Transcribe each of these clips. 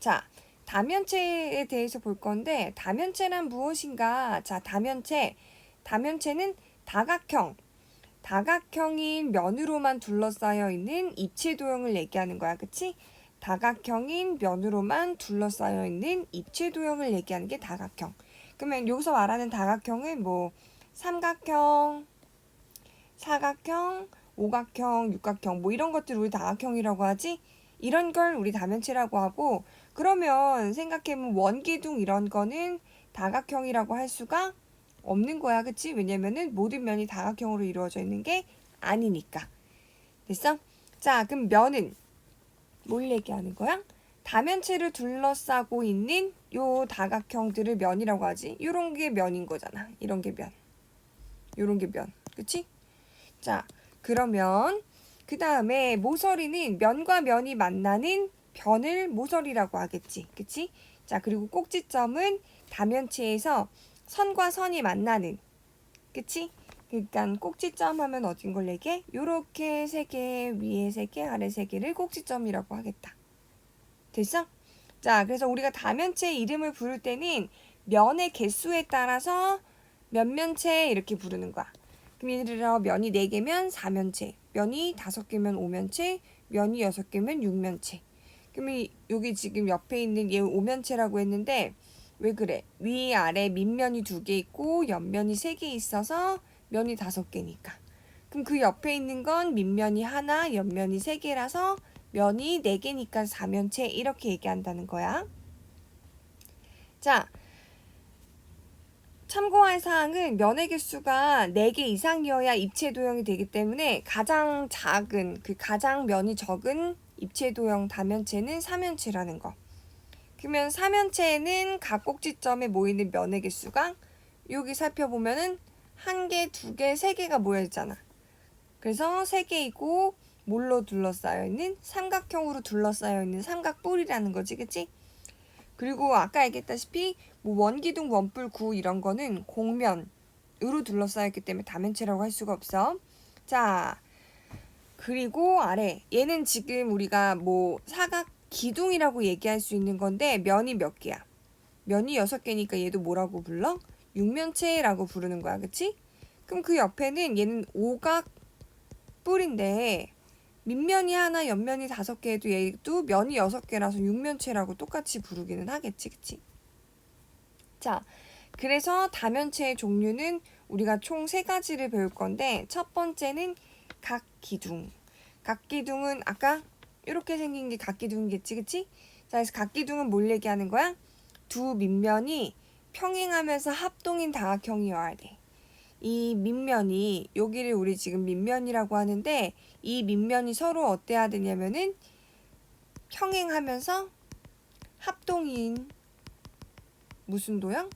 자, 다면체에 대해서 볼 건데 다면체란 무엇인가? 자, 다면체는 다각형인 면으로만 둘러싸여 있는 입체 도형을 얘기하는 거야. 그치? 다각형인 면으로만 둘러싸여 있는 입체 도형을 얘기하는 게 다각형. 그러면 여기서 말하는 다각형은 뭐 삼각형, 사각형, 오각형, 육각형 뭐 이런 것들 우리 다각형이라고 하지? 이런 걸 우리 다면체라고 하고 그러면 생각해보면 원기둥 이런 거는 다각형이라고 할 수가 없는 거야. 그치? 왜냐면은 모든 면이 다각형으로 이루어져 있는 게 아니니까. 됐어? 자, 그럼 면은 뭘 얘기하는 거야? 다면체를 둘러싸고 있는 요 다각형들을 면이라고 하지. 요런 게 면인 거잖아. 이런 게 면. 요런 게 면. 그치? 자, 그러면 그 다음에 모서리는 면과 면이 만나는 변을 모서리라고 하겠지. 그치? 자, 그리고 꼭지점은 다면체에서 선과 선이 만나는. 그치? 그러니까 꼭지점 하면 어딘 걸 얘기해? 요렇게 세 개, 위에 세 개, 아래 세 개를 꼭지점이라고 하겠다. 됐어? 자, 그래서 우리가 다면체 이름을 부를 때는 면의 개수에 따라서 면면체 이렇게 부르는 거야. 그럼 예를 들어 면이 4개면 4면체, 면이 5개면 5면체, 면이 6개면 6면체. 그러면 여기 지금 옆에 있는 얘 5면체라고 했는데 왜 그래? 위, 아래 밑면이 2개 있고 옆면이 3개 있어서 면이 5개니까. 그럼 그 옆에 있는 건 밑면이 하나, 옆면이 3개라서 면이 4개니까 4면체 이렇게 얘기한다는 거야. 자, 참고할 사항은 면의 개수가 4개 이상이어야 입체 도형이 되기 때문에 가장 작은, 가장 면이 적은 입체 도형 다면체는 4면체라는 거. 그러면 4면체에는 각 꼭지점에 모이는 면의 개수가 여기 살펴보면은 1개, 2개, 3개가 모여있잖아. 그래서 3개이고 뭘로 둘러싸여 있는? 삼각형으로 둘러싸여 있는 삼각뿔이라는 거지, 그치? 그리고 아까 얘기했다시피 뭐 원기둥, 원뿔, 구 이런 거는 공면으로 둘러싸였기 때문에 다면체라고 할 수가 없어. 자, 그리고 아래 얘는 지금 우리가 뭐 사각 기둥이라고 얘기할 수 있는 건데 면이 몇 개야? 면이 6개니까 얘도 뭐라고 불러? 육면체라고 부르는 거야, 그치? 그럼 그 옆에는 얘는 오각 뿔인데 밑면이 하나, 옆면이 5개에도 얘도 면이 6개라서 육면체라고 똑같이 부르기는 하겠지, 그치? 자, 그래서 다면체의 종류는 우리가 총 3가지를 배울 건데 첫 번째는 각기둥. 각기둥은 아까 이렇게 생긴 게 각기둥이겠지, 그치? 자, 그래서 각기둥은 뭘 얘기하는 거야? 두 밑면이 평행하면서 합동인 다각형이어야 돼. 이 밑면이 여기를 우리 지금 밑면이라고 하는데 이 밑면이 서로 어때야 되냐면은 평행하면서 합동인 무슨 도형?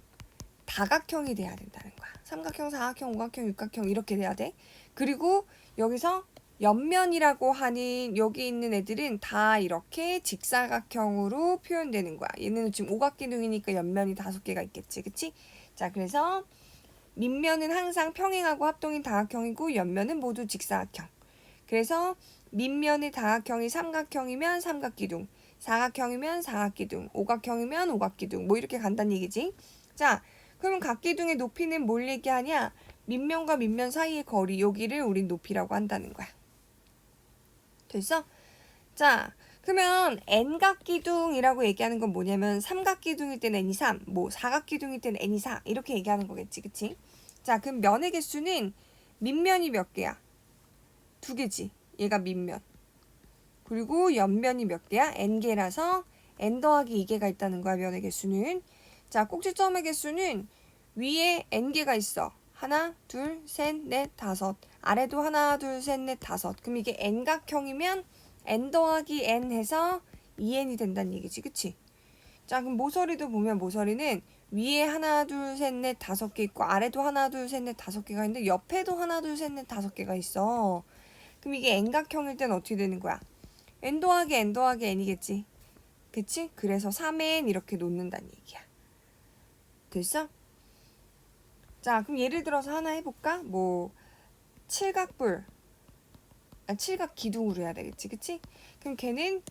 다각형이 돼야 된다는 거야. 삼각형, 사각형, 오각형, 육각형 이렇게 돼야 돼. 그리고 여기서 옆면이라고 하는 여기 있는 애들은 다 이렇게 직사각형으로 표현되는 거야. 얘는 지금 오각기둥이니까 옆면이 5개가 있겠지. 그치? 자, 그래서 밑면은 항상 평행하고 합동인 다각형이고 옆면은 모두 직사각형. 그래서 밑면의 다각형이 삼각형이면 삼각기둥, 사각형이면 사각기둥, 오각형이면 오각기둥 뭐 이렇게 간다는 얘기지. 자, 그러면 각기둥의 높이는 뭘 얘기하냐? 밑면과 밑면 사이의 거리 여기를 우린 높이라고 한다는 거야. 됐어? 자, 그러면 n각기둥이라고 얘기하는 건 뭐냐면 삼각기둥일 때는 n이 3, 뭐 사각기둥일 때는 n이 4 이렇게 얘기하는 거겠지, 그치? 자, 그럼 면의 개수는 밑면이 몇 개야? 2개지. 얘가 밑면. 그리고 옆면이 몇 개야? n개라서 n 더하기 2개가 있다는 거야, 면의 개수는. 자, 꼭지점의 개수는 위에 n개가 있어. 하나, 둘, 셋, 넷, 다섯. 아래도 하나, 둘, 셋, 넷, 다섯. 그럼 이게 n각형이면 n 더하기 n 해서 2n이 된다는 얘기지, 그치? 자, 그럼 모서리도 보면 모서리는 위에 하나, 둘, 셋, 넷, 5개 있고 아래도 하나, 둘, 셋, 넷, 5개가 있는데 옆에도 하나, 둘, 셋, 넷, 5개가 있어. 그럼 이게 n각형일 땐 어떻게 되는 거야? n 더하기 n 더하기 n이겠지. 그치? 그래서 3n 이렇게 놓는다는 얘기야. 됐어? 자, 그럼 예를 들어서 하나 해볼까? 뭐 칠각뿔, 칠각 기둥으로 해야 되겠지, 그치? 그럼 걔는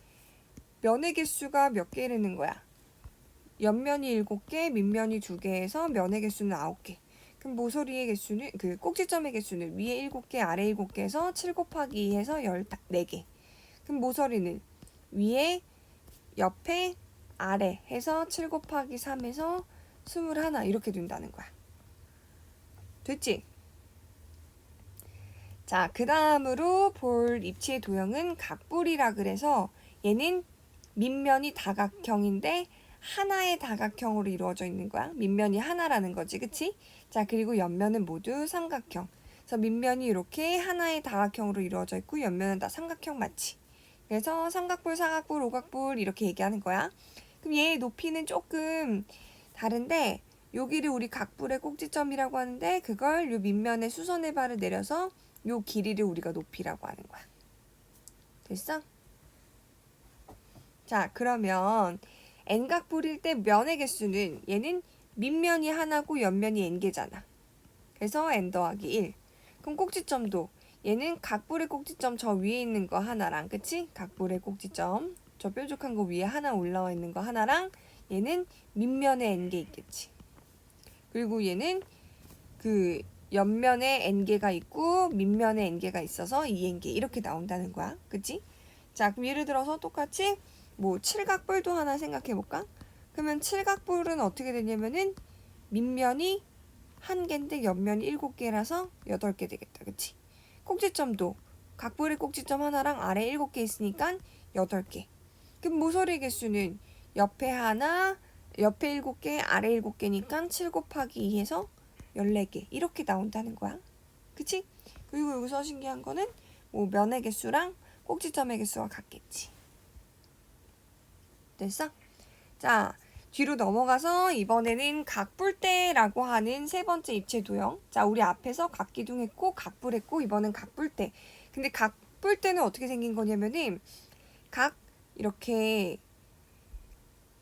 면의 개수가 몇 개라는 거야? 옆면이 7개, 밑면이 2개에서 면의 개수는 9개. 그럼 모서리의 개수는 그 꼭지점의 개수는 위에 7개, 아래 7개에서 7 곱하기 2해서 14개. 그럼 모서리는 위에, 옆에, 아래 해서 7 곱하기 3해서 21 이렇게 된다는 거야. 됐지? 자, 그 다음으로 볼 입체의 도형은 각뿔이라 그래서 얘는 밑면이 다각형인데 하나의 다각형으로 이루어져 있는 거야. 밑면이 하나라는 거지, 그치? 자, 그리고 옆면은 모두 삼각형. 그래서 밑면이 이렇게 하나의 다각형으로 이루어져 있고 옆면은 다 삼각형 맞지? 그래서 삼각뿔, 사각뿔, 오각뿔 이렇게 얘기하는 거야. 그럼 얘의 높이는 조금 다른데 여기를 우리 각뿔의 꼭지점이라고 하는데 그걸 요 밑면에 수선의 발을 내려서 요 길이를 우리가 높이라고 하는 거야. 됐어? 자, 그러면 n각뿔일 때 면의 개수는 얘는 밑면이 하나고 옆면이 n개잖아. 그래서 n 더하기 1. 그럼 꼭지점도 얘는 각뿔의 꼭지점 저 위에 있는 거 하나랑, 그치? 각뿔의 꼭지점 저 뾰족한 거 위에 하나 올라와 있는 거 하나랑 얘는 밑면에 n개 있겠지. 그리고 얘는 그 옆면에 n개가 있고 밑면에 n개가 있어서 2n개 이렇게 나온다는 거야. 그치? 자, 그럼 예를 들어서 똑같이 뭐 칠각뿔도 하나 생각해 볼까? 그러면 칠각뿔은 어떻게 되냐면은 밑면이 1개인데 옆면이 7개라서 8개 되겠다. 그치? 꼭지점도 각뿔의 꼭지점 하나랑 아래 7개 있으니까 8개. 그럼 모서리 개수는 옆에 하나, 옆에 7개, 아래 7개니까 7 곱하기 2해서 14개 이렇게 나온다는 거야. 그치? 그리고 여기서 신기한 거는 뭐 면의 개수랑 꼭지점의 개수가 같겠지. 됐어? 자, 뒤로 넘어가서 이번에는 각뿔대라고 하는 세 번째 입체 도형. 자, 우리 앞에서 각기둥 했고 각뿔 했고 이번엔 각뿔대. 근데 각뿔대는 어떻게 생긴 거냐면은 각 이렇게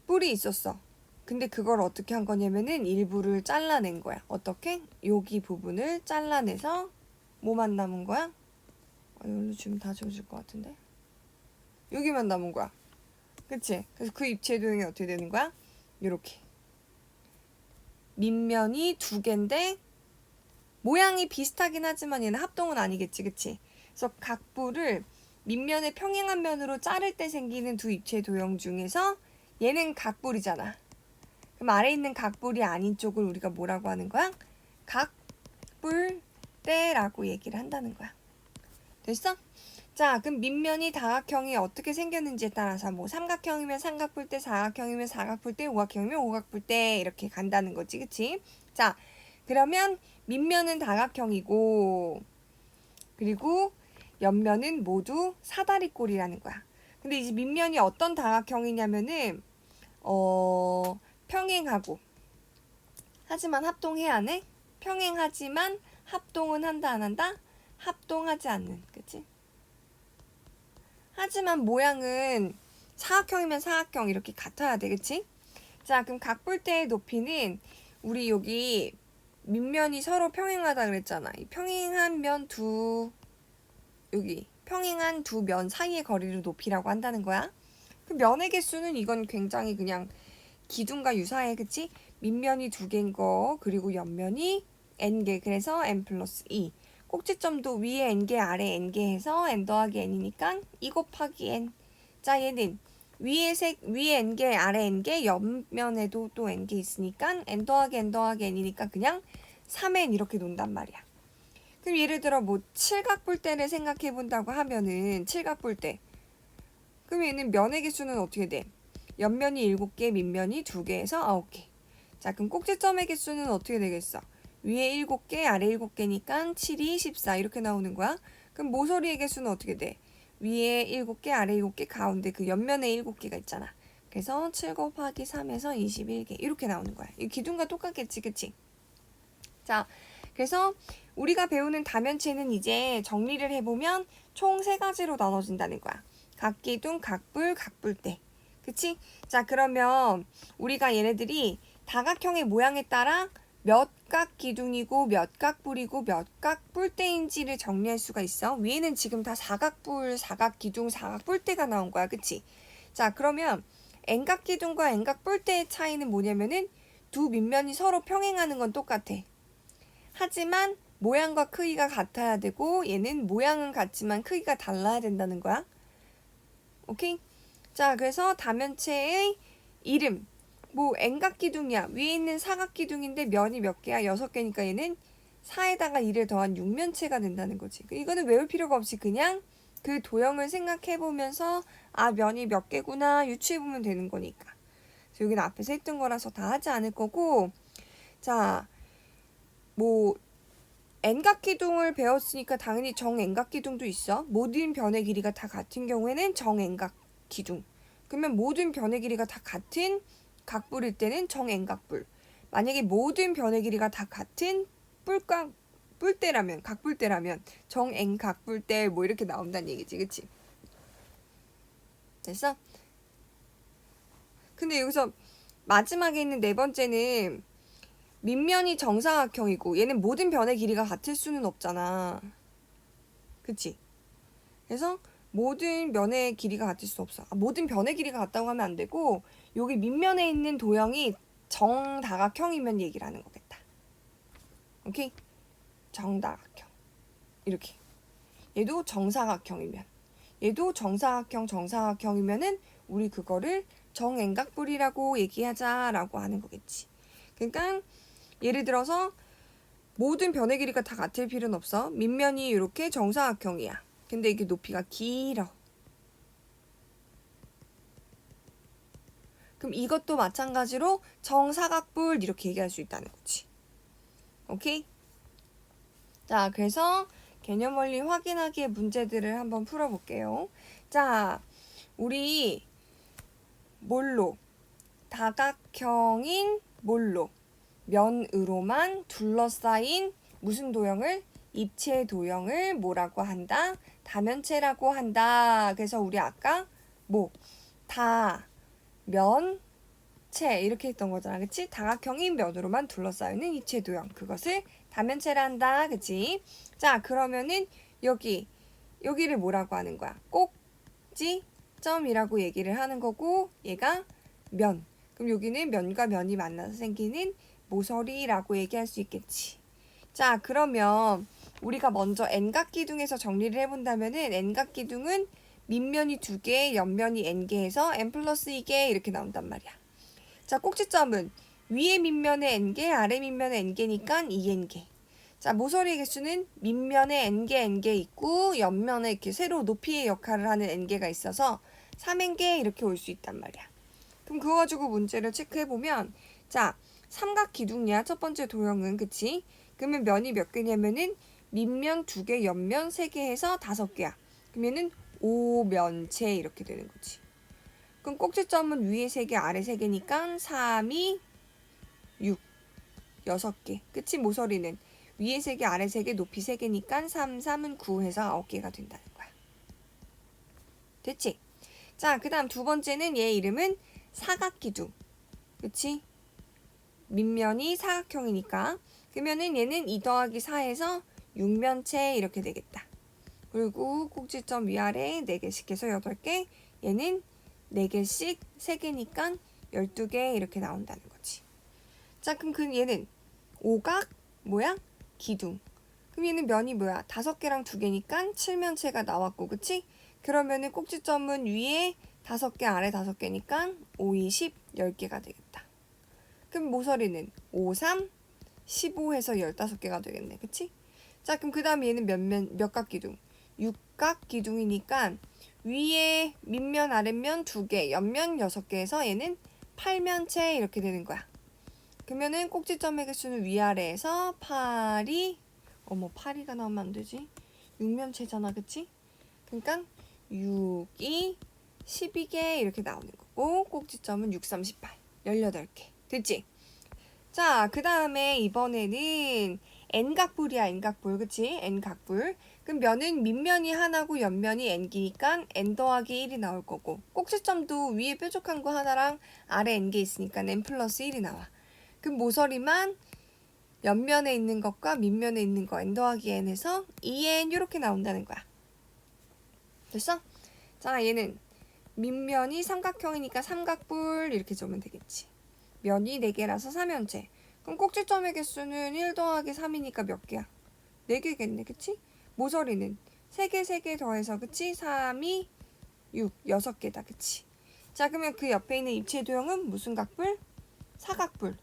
뿔이 있었어. 근데 그걸 어떻게 한 거냐면은 일부를 잘라낸 거야. 어떻게? 여기 부분을 잘라내서 뭐만 남은 거야? 이걸로 지금 다 지워질 것 같은데? 여기만 남은 거야. 그치? 그래서 그 입체 도형이 어떻게 되는 거야? 이렇게. 밑면이 2개인데 모양이 비슷하긴 하지만 얘는 합동은 아니겠지. 그치? 그래서 각뿔을 밑면의 평행한 면으로 자를 때 생기는 두 입체 도형 중에서 얘는 각뿔이잖아. 그럼 아래 있는 각뿔이 아닌 쪽을 우리가 뭐라고 하는 거야? 각뿔대라고 얘기를 한다는 거야. 됐어? 자, 그럼 밑면이 다각형이 어떻게 생겼는지에 따라서 뭐 삼각형이면 삼각뿔대, 사각형이면 사각뿔대, 오각형이면 오각뿔대 이렇게 간다는 거지, 그치? 자, 그러면 밑면은 다각형이고 그리고 옆면은 모두 사다리꼴이라는 거야. 근데 이제 밑면이 어떤 다각형이냐면은 평행하고 하지만 합동해야 하네? 평행하지만 합동은 한다 안 한다? 합동하지 않는, 그치? 하지만 모양은 사각형이면 사각형 이렇게 같아야 돼, 그치? 자, 그럼 각뿔대의 높이는 우리 여기 밑면이 서로 평행하다 그랬잖아. 이 평행한 면 여기 평행한 두 면 사이의 거리를 높이라고 한다는 거야. 그 면의 개수는 이건 굉장히 그냥 기둥과 유사해, 그치? 밑면이 2개인 거, 그리고 옆면이 n개, 그래서 n 플러스 2. 꼭지점도 위에 n개, 아래 n개 해서 n 더하기 n이니까 2 곱하기 n. 자, 얘는 위에 n개, 아래 n개, 옆면에도 또 n개 있으니까 n 더하기 n 더하기 n이니까 그냥 3n 이렇게 논단 말이야. 그럼 예를 들어 뭐 칠각뿔대를 생각해 본다고 하면은 칠각뿔대. 그럼 얘는 면의 개수는 어떻게 돼? 옆면이 7개, 밑면이 2개에서 9개. 자, 그럼 꼭지점의 개수는 어떻게 되겠어? 위에 7개, 아래 7개니까 7이 14 이렇게 나오는 거야. 그럼 모서리의 개수는 어떻게 돼? 위에 7개, 아래 7개, 가운데 그 옆면에 7개가 있잖아. 그래서 7 곱하기 3에서 21개 이렇게 나오는 거야. 이 기둥과 똑같겠지, 그치? 자, 그래서 우리가 배우는 다면체는 이제 정리를 해보면 총 3가지로 나눠진다는 거야. 각기둥, 각뿔, 각뿔대. 그치? 자, 그러면 우리가 얘네들이 다각형의 모양에 따라 몇 각 기둥이고 몇 각 뿔이고 몇 각 뿔대인지를 정리할 수가 있어. 위에는 지금 다 사각뿔, 사각 기둥, 사각 뿔대가 나온 거야. 그치? 자, 그러면 N각기둥과 N각뿔대의 차이는 뭐냐면은 두 밑면이 서로 평행하는 건 똑같아. 하지만 모양과 크기가 같아야 되고 얘는 모양은 같지만 크기가 달라야 된다는 거야. 오케이? 자, 그래서 다면체의 이름. 뭐 N각기둥이야. 위에 있는 사각기둥인데 면이 몇 개야? 6개니까 얘는 4에다가 1을 더한 6면체가 된다는 거지. 이거는 외울 필요가 없이 그냥 그 도형을 생각해보면서 아, 면이 몇 개구나 유추해보면 되는 거니까. 그래서 여기는 앞에서 했던 거라서 다 하지 않을 거고, 자, 뭐 N각기둥을 배웠으니까 당연히 정N각기둥도 있어. 모든 변의 길이가 다 같은 경우에는 정N각기둥. 그러면 모든 변의 길이가 다 같은 각뿔일 때는 정N각뿔. 만약에 모든 변의 길이가 다 같은 뿔대라면, 각뿔대라면 정N각뿔대 뭐 이렇게 나온다는 얘기지, 그치? 됐어? 근데 여기서 마지막에 있는 네 번째는 밑면이 정사각형이고 얘는 모든 변의 길이가 같을 수는 없잖아. 그치? 그래서 모든 면의 길이가 같을 수 없어. 모든 변의 길이가 같다고 하면 안 되고 여기 밑면에 있는 도형이 정다각형이면 얘기를 하는 거겠다. 오케이? 정다각형. 이렇게. 얘도 정사각형이면. 얘도 정사각형이면은 우리 그거를 정N각뿔이라고 얘기하자라고 하는 거겠지. 그러니까 예를 들어서 모든 변의 길이가 다 같을 필요는 없어. 밑면이 이렇게 정사각형이야. 근데 이게 높이가 길어. 그럼 이것도 마찬가지로 정사각뿔 이렇게 얘기할 수 있다는 거지. 오케이? 자, 그래서 개념 원리 확인하기의 문제들을 한번 풀어볼게요. 자, 우리 뭘로? 다각형인 뭘로? 면으로만 둘러싸인 무슨 도형을? 입체 도형을 뭐라고 한다? 다면체라고 한다. 그래서 우리 아까 뭐 다면체 이렇게 했던 거잖아. 그치? 다각형인 면으로만 둘러싸이는 입체 도형. 그것을 다면체라 한다. 그치? 자, 그러면은 여기를 뭐라고 하는 거야? 꼭지점이라고 얘기를 하는 거고 얘가 면. 그럼 여기는 면과 면이 만나서 생기는 모서리라고 얘기할 수 있겠지. 자, 그러면 우리가 먼저 N각기둥에서 정리를 해본다면은 N각기둥은 밑면이 2개, 옆면이 N개에서 N 플러스 2개 이렇게 나온단 말이야. 자, 꼭지점은 위에 밑면에 N개, 아래 밑면에 N개니까 2N개. 자, 모서리 개수는 밑면에 N개 있고 옆면에 이렇게 세로 높이의 역할을 하는 N개가 있어서 3N개 이렇게 올 수 있단 말이야. 그럼 그거 가지고 문제를 체크해보면 자, 삼각기둥이야. 첫 번째 도형은. 그치? 그러면 면이 몇 개냐면은 밑면 2개, 옆면 3개 해서 5개야. 그러면은 5면체 이렇게 되는 거지. 그럼 꼭지점은 위에 3개, 아래 3개니까 3, 2, 6, 6개. 그치? 모서리는 위에 3개, 아래 3개, 높이 3개니까 3, 3은 9 해서 9개가 된다는 거야. 됐지? 자, 그 다음 두 번째는 얘 이름은 사각기둥. 그치? 밑면이 사각형이니까. 그러면은 얘는 2 더하기 4에서 6면체 이렇게 되겠다. 그리고 꼭지점 위아래 4개씩 해서 8개. 얘는 4개씩 3개니까 12개 이렇게 나온다는 거지. 자, 그럼 얘는 오각 뭐야? 기둥. 그럼 얘는 면이 뭐야? 5개랑 2개니까 7면체가 나왔고, 그치? 그러면은 꼭지점은 위에 5개, 아래 5개니까 5, 20, 10개가 되겠다. 그럼 모서리는 5, 3, 15 해서 15개가 되겠네. 그치? 자, 그럼 그 다음에 얘는 몇 각 기둥? 6각 기둥이니까 위에 밑면, 아랫면 2개, 옆면 6개 해서 얘는 8면체 이렇게 되는 거야. 그러면은 꼭지점의 개수는 위아래에서 8이 8이가 나오면 안 되지. 6면체잖아. 그치? 그러니까 6이 12개 이렇게 나오는 거고 꼭지점은 6, 3, 18, 18개. 됐지? 자, 그 다음에 이번에는 N각뿔이야. N각뿔. 그치? N각뿔. 그럼 면은 밑면이 하나고 옆면이 N기니까 N 더하기 1이 나올 거고 꼭지점도 위에 뾰족한 거 하나랑 아래 N개 있으니까 N 플러스 1이 나와. 그럼 모서리만 옆면에 있는 것과 밑면에 있는 거 N 더하기 N 해서 2N 이렇게 나온다는 거야. 됐어? 자, 얘는 밑면이 삼각형이니까 삼각뿔 이렇게 적으면 되겠지. 면이 4개라서 3면체. 그럼 꼭지점의 개수는 1 더하기 3이니까 몇 개야? 4개겠네, 그치? 모서리는 3개, 3개 더해서, 그치? 3이 6, 6개다, 그치? 자, 그러면 그 옆에 있는 입체 도형은 무슨 각뿔? 사각뿔.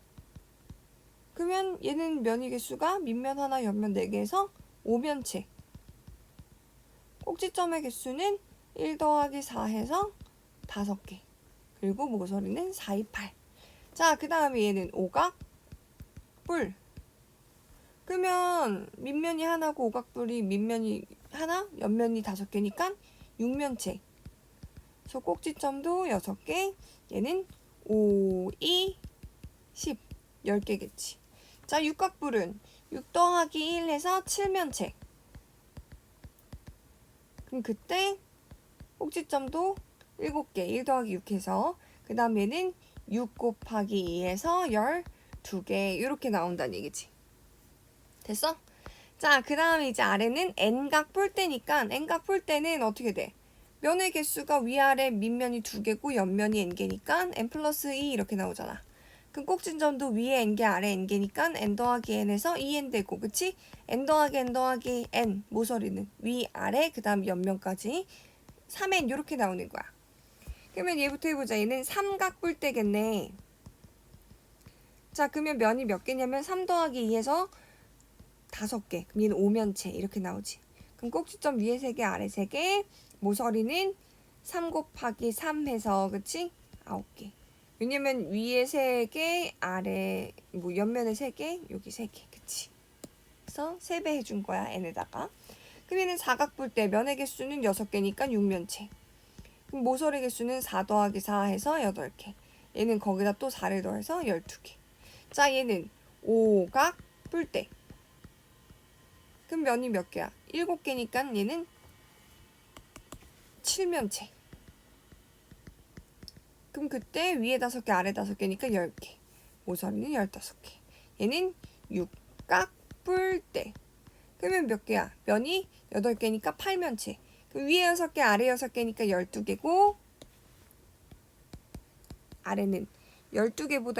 그러면 얘는 면의 개수가 밑면 하나, 옆면 4개에서 5면체. 꼭지점의 개수는 1 더하기 4 해서 5개. 그리고 모서리는 4, 2, 8. 자, 그 다음에 얘는 오각뿔. 그러면 밑면이 하나고 오각뿔이 밑면이 하나, 옆면이 5개니까 6면체. 그래서 꼭지점도 6개. 얘는 5, 2, 10. 10개겠지. 자, 육각뿔은 6 더하기 1 해서 7면체. 그럼 그때 꼭지점도 7개, 1 더하기 6 해서 그 다음 얘는 6 곱하기 2에서 12개 이렇게 나온다는 얘기지. 됐어? 자, 그 다음에 이제 아래는 n각 뿔대니까 n각 뿔대는 어떻게 돼? 면의 개수가 위아래 밑면이 2개고 옆면이 n개니까 n 플러스 2 이렇게 나오잖아. 그럼 꼭지점도 위에 n개 아래 n개니까 n 더하기 n에서 2n 되고, 그치? n 더하기 n 더하기 n 모서리는 위아래 그 다음 옆면까지 3n 이렇게 나오는 거야. 그러면 얘부터 해보자. 얘는 삼각 뿔대겠네. 자, 그러면 면이 몇 개냐면 3 더하기 2에서 5개. 그럼 얘는 5면체 이렇게 나오지. 그럼 꼭지점 위에 3개 아래 3개. 모서리는 3 곱하기 3 해서, 그치? 9개. 왜냐면 위에 3개 아래 뭐 옆면에 3개 여기 3개. 그치? 그래서 3배 해준 거야 n에다가. 그럼 얘는 사각뿔대 면의 개수는 6개니까 6면체. 그럼 모서리 개수는 4 더하기 4 해서 8개. 얘는 거기다 또 4를 더해서 12개. 자, 얘는 오각뿔대. 그럼 면이 몇 개야? 7개니까 얘는 7면체. 그럼 그때 위에 5개 아래 5개니까 10개. 모서리는 15개. 얘는 육각뿔대. 그러면 몇 개야? 면이 8개니까 8면체. 그럼 위에 6개 아래 6개니까 12개고 아래는 12개보다